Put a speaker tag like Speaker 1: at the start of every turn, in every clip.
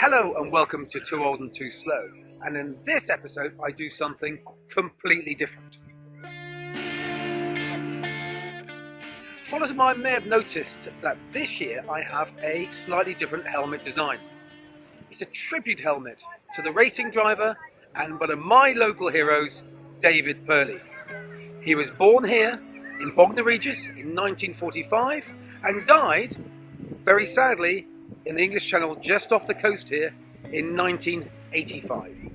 Speaker 1: Hello and welcome to Too Old and Too Slow, and in this episode I do something completely different. Followers of mine may have noticed that this year I have a slightly different helmet design. It's a tribute helmet to the racing driver and one of my local heroes, David Purley. He was born here in Bognor Regis in 1945 and died, very sadly, in the English Channel just off the coast here in 1985.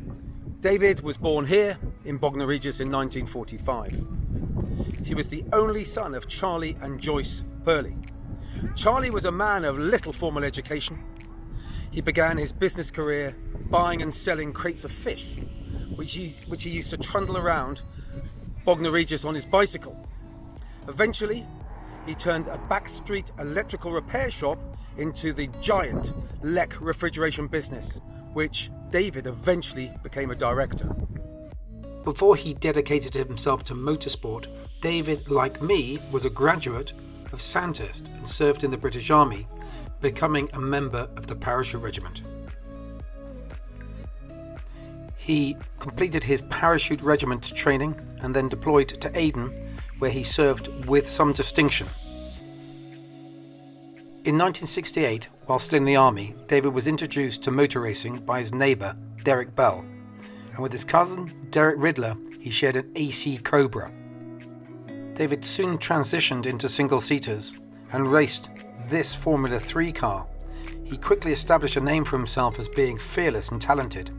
Speaker 1: David was born here in Bognor Regis in 1945. He was the only son of Charlie and Joyce Purley. Charlie was a man of little formal education. He began his business career buying and selling crates of fish, which he used to trundle around Bognor Regis on his bicycle. Eventually, he turned a backstreet electrical repair shop into the giant Leck refrigeration business, which David eventually became a director. Before he dedicated himself to motorsport, David, like me, was a graduate of Sandhurst and served in the British Army, becoming a member of the Parachute Regiment. He completed his parachute regiment training and then deployed to Aden, where he served with some distinction. In 1968, while still in the army, David was introduced to motor racing by his neighbour, Derek Bell, and with his cousin, Derek Ridler, he shared an AC Cobra. David soon transitioned into single-seaters and raced this Formula 3 car. He quickly established a name for himself as being fearless and talented,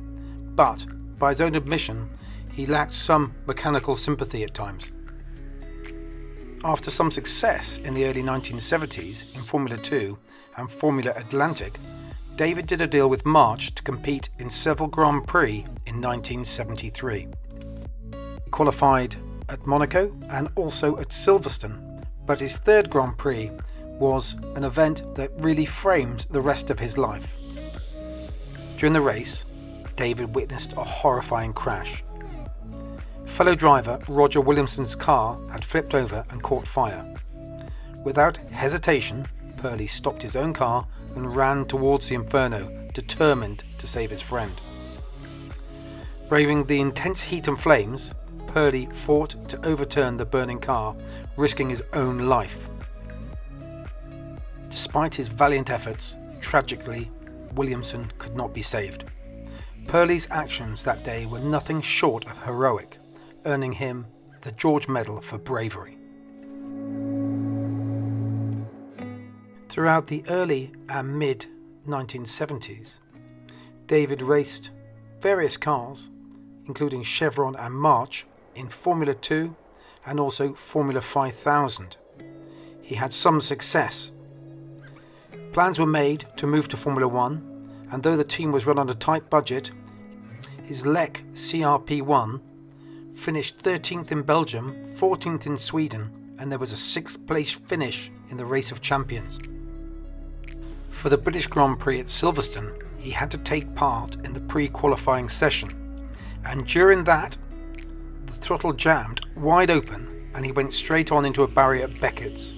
Speaker 1: but, by his own admission, he lacked some mechanical sympathy at times. After some success in the early 1970s in Formula 2 and Formula Atlantic, David did a deal with March to compete in several Grand Prix in 1973. He qualified at Monaco and also at Silverstone, but his third Grand Prix was an event that really framed the rest of his life. During the race, David witnessed a horrifying crash. Fellow driver Roger Williamson's car had flipped over and caught fire. Without hesitation, Purley stopped his own car and ran towards the inferno, determined to save his friend. Braving the intense heat and flames, Purley fought to overturn the burning car, risking his own life. Despite his valiant efforts, tragically, Williamson could not be saved. Purley's actions that day were nothing short of heroic, earning him the George Medal for bravery. Throughout the early and mid-1970s, David raced various cars, including Chevron and March, in Formula 2 and also Formula 5000. He had some success. Plans were made to move to Formula 1, and though the team was run on a tight budget, his Leck CRP1 finished 13th in Belgium, 14th in Sweden, and there was a 6th place finish in the Race of Champions. For the British Grand Prix at Silverstone, he had to take part in the pre-qualifying session, and during that, the throttle jammed wide open and he went straight on into a barrier at Beckett's.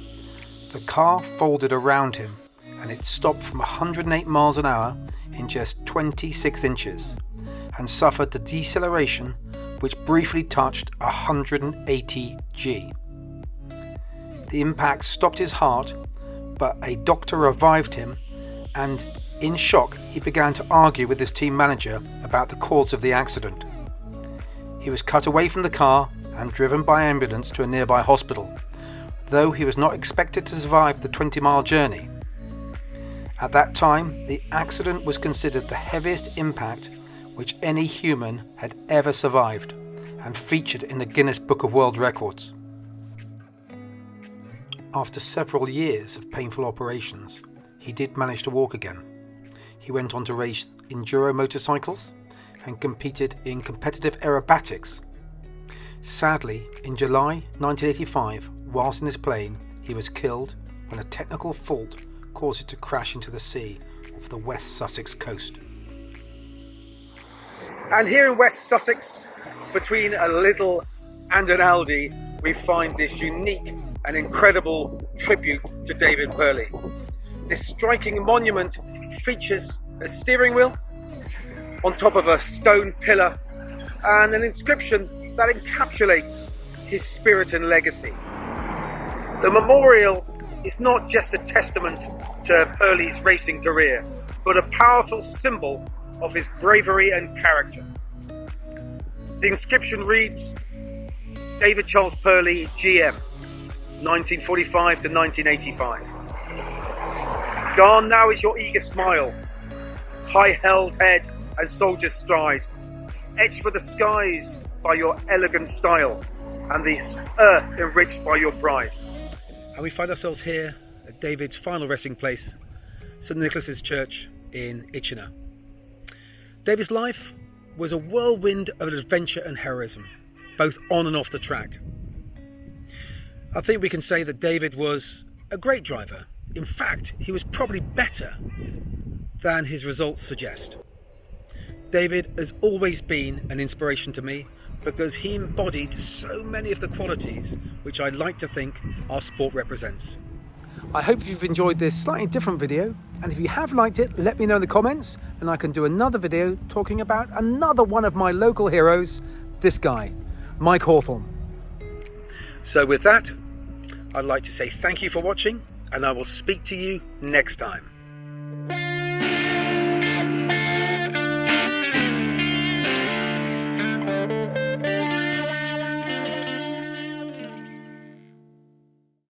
Speaker 1: The car folded around him and it stopped from 108 miles an hour in just 26 inches and suffered the deceleration which briefly touched 180 G. The impact stopped his heart, but a doctor revived him, and in shock he began to argue with his team manager about the cause of the accident. He was cut away from the car and driven by ambulance to a nearby hospital, though he was not expected to survive the 20-mile journey. At that time, the accident was considered the heaviest impact which any human had ever survived, and featured in the Guinness Book of World Records. After several years of painful operations, he did manage to walk again. He went on to race enduro motorcycles and competed in competitive aerobatics. Sadly, in July 1985, whilst in his plane, he was killed when a technical fault caused it to crash into the sea off the West Sussex coast. And here in West Sussex, between a Lidl and an Aldi, we find this unique and incredible tribute to David Purley. This striking monument features
Speaker 2: a steering wheel on top of a stone pillar, and an inscription that encapsulates his spirit and legacy. The memorial is not just a testament to Purley's racing career, but a powerful symbol of his bravery and character. The inscription reads, David Charles Purley, GM, 1945 to 1985. Gone now is your eager smile, high-held head and soldier's stride, etched for the skies by your elegant style, and this earth enriched by your pride. And we find ourselves here at David's final resting place, St Nicholas's Church in Itchenor. David's life was a whirlwind of adventure and heroism, both on and off the track. I think we can say that David was a great driver. In fact, he was probably better than his results suggest. David has always been an inspiration to me because he embodied so many of the qualities which I'd like to think our sport represents. I hope you've enjoyed this slightly different video, and if you have liked it, let me know in the comments and I can do another video talking about another one of my local heroes, this guy, Mike Hawthorne. So with that, I'd like to say thank you for watching, and I will speak to you next time.